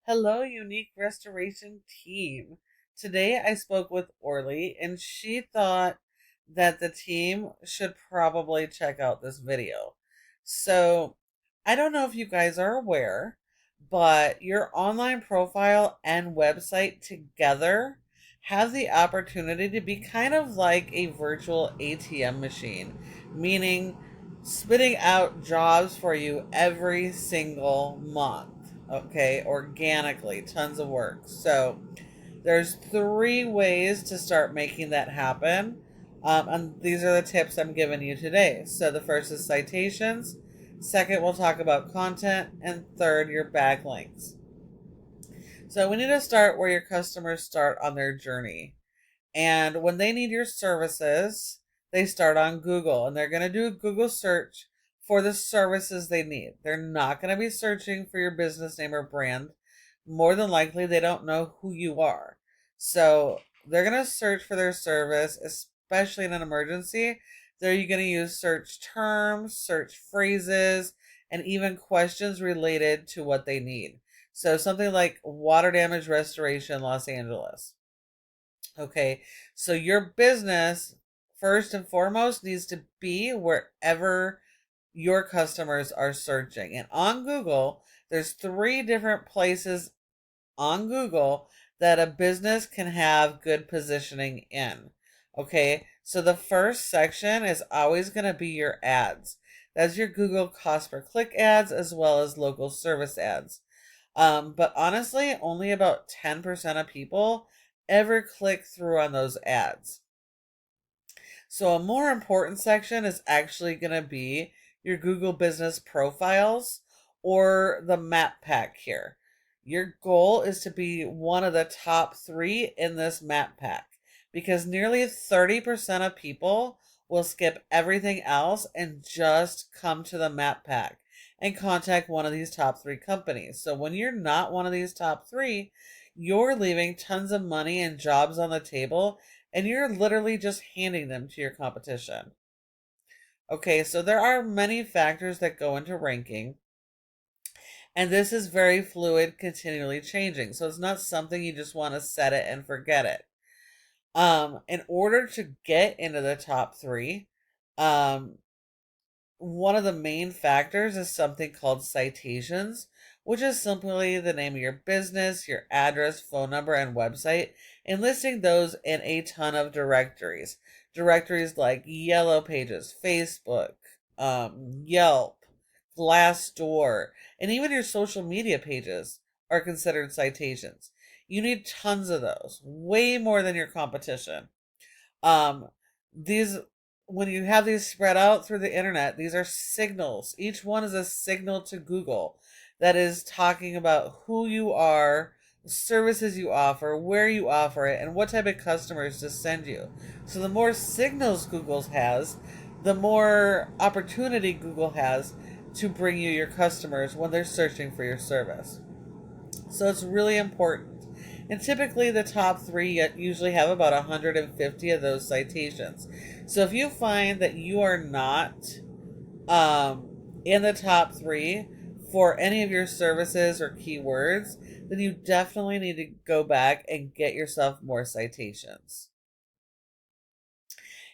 Hello, Unique Restoration team. Today I spoke with Orly and she thought that the team should probably check out this video. So, I don't know if you guys are aware, but your online profile and website together have the opportunity to be kind of like a virtual ATM machine, meaning spitting out jobs for you every single month. Okay, organically, tons of work. So there's three ways to start making that happen. And these are the tips I'm giving you today. So the first is citations. Second, we'll talk about content. And third, your backlinks. So we need to start where your customers start on their journey. And when they need your services, they start on Google and they're going to do a Google search for the services they need. They're not going to be searching for your business name or brand. More than likely, they don't know who you are. So they're going to search for their service, especially in an emergency. They're going to use search terms, search phrases, and even questions related to what they need. So something like water damage restoration, Los Angeles. Okay, so your business, first and foremost, needs to be wherever your customers are searching. And on Google, there's three different places on Google that a business can have good positioning in. Okay, so the first section is always going to be your ads. That's your Google cost per click ads as well as local service ads. But honestly, only about 10% of people ever click through on those ads. So a more important section is actually going to be your Google business profiles or the map pack here. Your goal is to be one of the top three in this map pack because nearly 30% of people will skip everything else and just come to the map pack and contact one of these top three companies. So when you're not one of these top three, you're leaving tons of money and jobs on the table and you're literally just handing them to your competition. Okay, so there are many factors that go into ranking, and this is very fluid, continually changing. So it's not something you just want to set it and forget it. In order to get into the top three, um, one of the main factors is something called citations, which is simply the name of your business, your address, phone number, and website, and listing those in a ton of directories. Directories like Yellow Pages, Facebook, Yelp, Glassdoor, and even your social media pages are considered citations. You need tons of those, way more than your competition. Um, these when you have these spread out through the internet, these are signals. Each one is a signal to Google that is talking about who you are, the services you offer, where you offer it, and what type of customers to send you. So the more signals Google has, the more opportunity Google has to bring you your customers when they're searching for your service. So it's really important. And typically the top three usually have about 150 of those citations. So if you find that you are not um, in the top three for any of your services or keywords, then you definitely need to go back and get yourself more citations.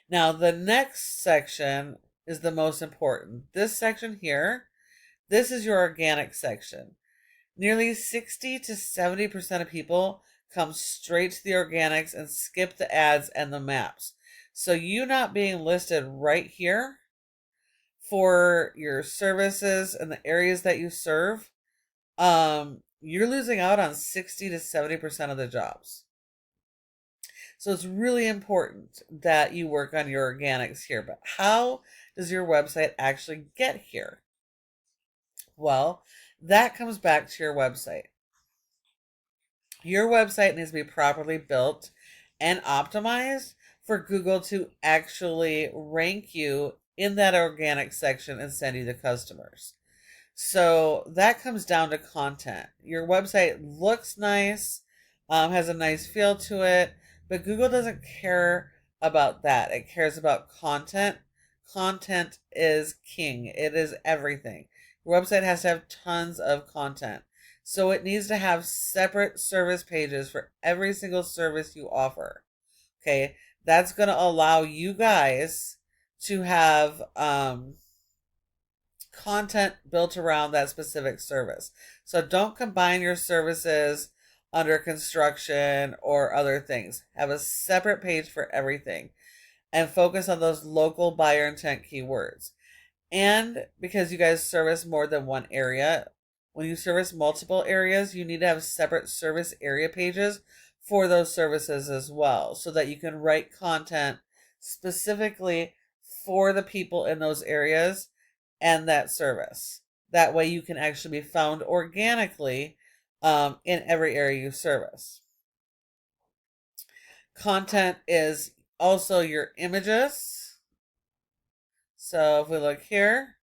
Now, the next section is the most important. This section here, this is your organic section. Nearly 60 to 70% of people come straight to the organics and skip the ads and the maps. So you not being listed right here for your services and the areas that you serve, you're losing out on 60 to 70% of the jobs. So it's really important that you work on your organics here. But how does your website actually get here? Well, that comes back to your website. Your website needs to be properly built and optimized for Google to actually rank you in that organic section and send you the customers. So that comes down to content. Your website looks nice, has a nice feel to it, but Google doesn't care about that. It cares about content. Content is king. It is everything. Your website has to have tons of content. So it needs to have separate service pages for every single service you offer. Okay, that's going to allow you guys to have content built around that specific service. So don't combine your services under construction or other things. Have a separate page for everything and focus on those local buyer intent keywords. And because you guys service more than one area, when you service multiple areas, you need to have separate service area pages for those services as well, so that you can write content specifically for the people in those areas and that service. That way you can actually be found organically in every area you service. Content is also your images. So if we look here,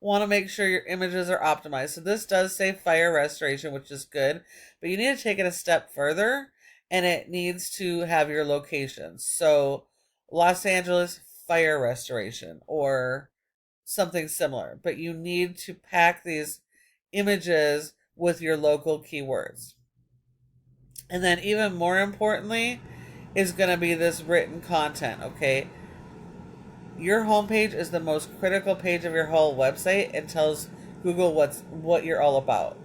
want to make sure your images are optimized. So this does say fire restoration, which is good, but you need to take it a step further, and it needs to have your locations. So Los Angeles fire restoration or something similar, but you need to pack these images with your local keywords. And then even more importantly is going to be this written content, okay? Your homepage is the most critical page of your whole website. It tells Google what you're all about.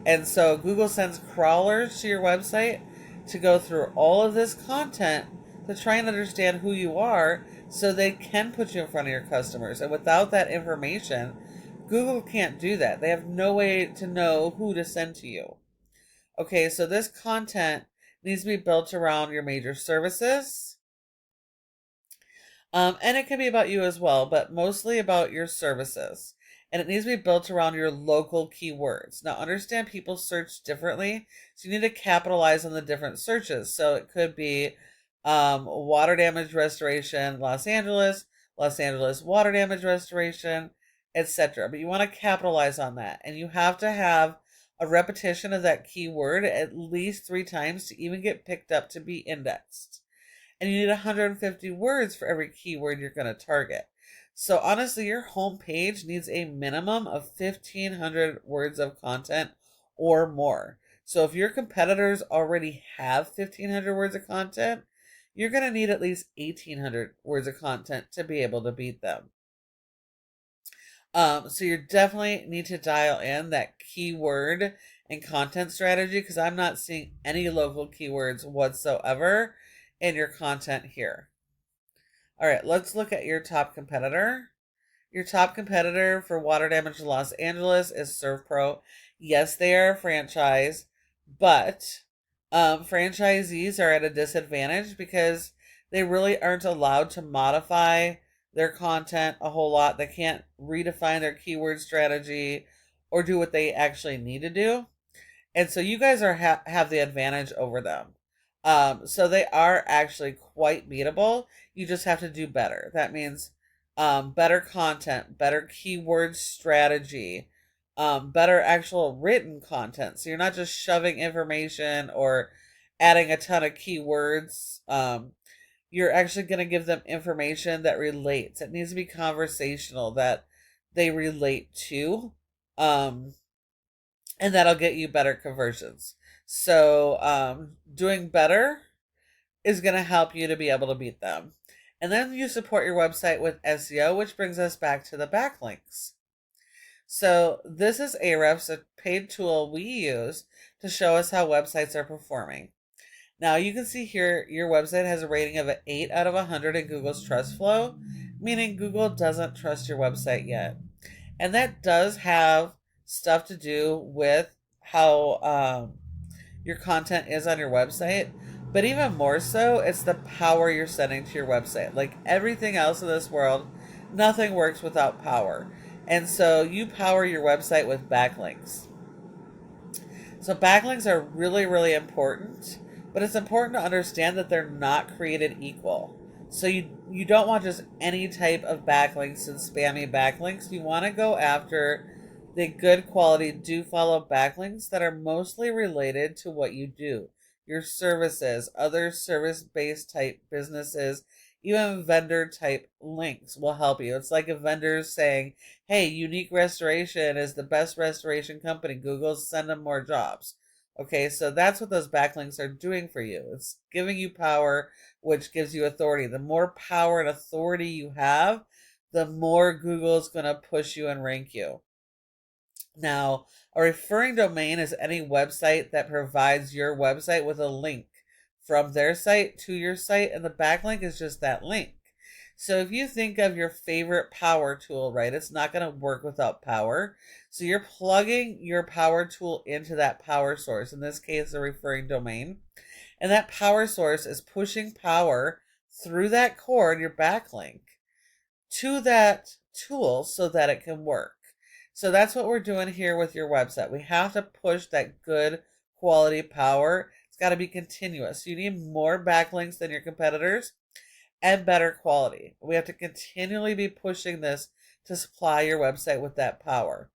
And so Google sends crawlers to your website to go through all of this content to try and understand who you are so they can put you in front of your customers. And without that information, Google can't do that. They have no way to know who to send to you. Okay, so this content needs to be built around your major services. And it can be about you as well, but mostly about your services. And it needs to be built around your local keywords. Now, understand people search differently, so you need to capitalize on the different searches. So it could be water damage restoration, Los Angeles water damage restoration, etc. But you want to capitalize on that. And you have to have a repetition of that keyword at least 3 times to even get picked up to be indexed. And you need 150 words for every keyword you're going to target. So honestly, your homepage needs a minimum of 1,500 words of content or more. So if your competitors already have 1,500 words of content, you're going to need at least 1,800 words of content to be able to beat them. So you definitely need to dial in that keyword and content strategy, because I'm not seeing any local keywords whatsoever in your content here. All right, let's look at your top competitor. Your top competitor for water damage in Los Angeles is ServPro. Yes, they are a franchise, but franchisees are at a disadvantage because they really aren't allowed to modify their content a whole lot. They can't redefine their keyword strategy or do what they actually need to do. And so you guys are have the advantage over them. So they are actually quite beatable. You just have to do better. That means better content, better keyword strategy, better actual written content. So you're not just shoving information or adding a ton of keywords. You're actually going to give them information that relates. It needs to be conversational, that they relate to. And that'll get you better conversions. So doing better is going to help you to be able to beat them. And then you support your website with SEO, which brings us back to the backlinks. So this is Ahrefs, a paid tool we use to show us how websites are performing. Now you can see here your website has a rating of an 8 out of 100 in Google's Trust Flow, meaning Google doesn't trust your website yet. And that does have stuff to do with how your content is on your website. But even more so, it's the power you're sending to your website. Like everything else in this world, nothing works without power. And so you power your website with backlinks. So backlinks are really, really important. But it's important to understand that they're not created equal. So you don't want just any type of backlinks and spammy backlinks. You want to go after the good quality do follow backlinks that are mostly related to what you do, your services, other service-based type businesses, Even vendor type links will help you. It's like a vendor saying, hey, Unique Restoration is the best restoration company. Google, send them more jobs. Okay, so that's what those backlinks are doing for you. It's giving you power, which gives you authority. The more power and authority you have, the more Google is going to push you and rank you. Now, a referring domain is any website that provides your website with a link from their site to your site, and the backlink is just that link. So if you think of your favorite power tool, right, it's not going to work without power. So you're plugging your power tool into that power source, in this case, a referring domain. And that power source is pushing power through that cord, your backlink, to that tool so that it can work. So that's what we're doing here with your website. We have to push that good quality power. It's got to be continuous. You need more backlinks than your competitors and better quality. We have to continually be pushing this to supply your website with that power.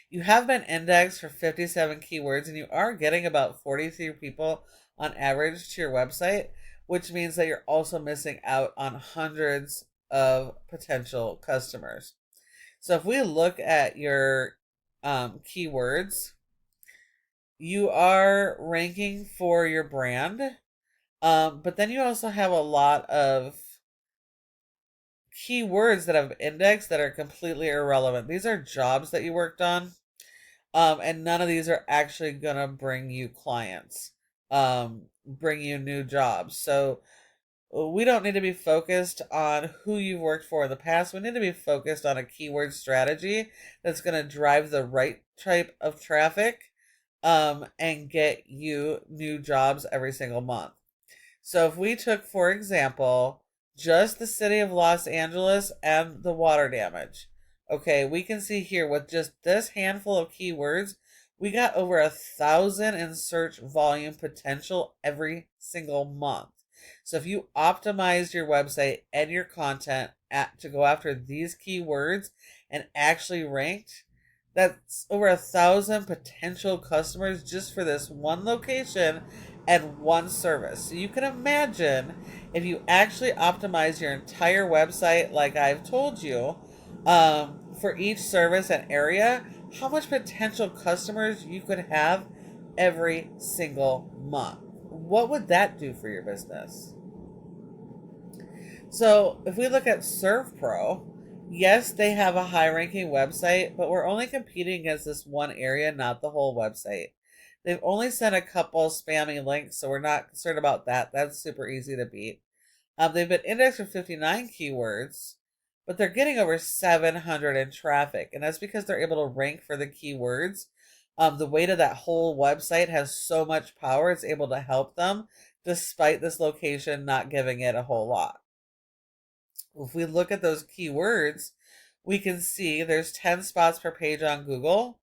You have been indexed for 57 keywords, and you are getting about 43 people on average to your website, which means that you're also missing out on hundreds of potential customers. So if we look at your keywords, you are ranking for your brand, but then you also have a lot of keywords that have indexed that are completely irrelevant. These are jobs that you worked on, and none of these are actually going to bring you clients, bring you new jobs. So we don't need to be focused on who you've worked for in the past. We need to be focused on a keyword strategy that's going to drive the right type of traffic, and get you new jobs every single month. So if we took, for example, just the city of Los Angeles and the water damage, okay, we can see here with just this handful of keywords, we got over 1,000 in search volume potential every single month. So if you optimize your website and your content to go after these keywords and actually ranked, that's over 1,000 potential customers just for this one location and one service. So you can imagine if you actually optimize your entire website like I've told you, for each service and area, how much potential customers you could have every single month. What would that do for your business? So if we look at ServPro, yes, they have a high ranking website, but we're only competing against this one area, not the whole website. They've only sent a couple spammy links, so we're not concerned about that. That's super easy to beat. They've been indexed for 59 keywords, but they're getting over 700 in traffic, and that's because they're able to rank for the keywords. The weight of that whole website has so much power, it's able to help them, despite this location not giving it a whole lot. If we look at those keywords, we can see there's 10 spots per page on Google.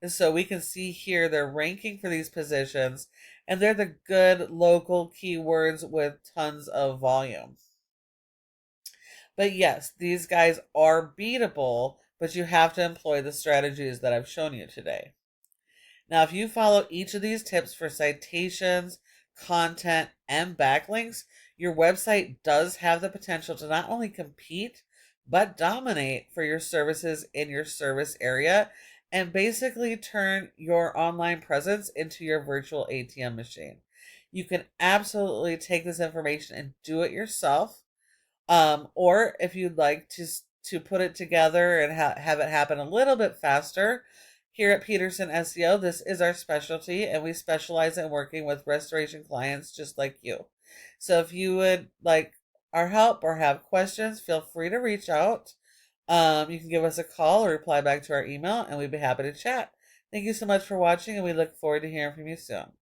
And so we can see here they're ranking for these positions, and they're the good local keywords with tons of volume. But yes, these guys are beatable, but you have to employ the strategies that I've shown you today. Now, if you follow each of these tips for citations, content, and backlinks, your website does have the potential to not only compete, but dominate for your services in your service area and basically turn your online presence into your virtual ATM machine. You can absolutely take this information and do it yourself. Or if you'd like to put it together and have it happen a little bit faster, here at Peterson SEO, this is our specialty, and we specialize in working with restoration clients just like you. So if you would like our help or have questions, feel free to reach out. You can give us a call or reply back to our email, and we'd be happy to chat. Thank you so much for watching, and we look forward to hearing from you soon.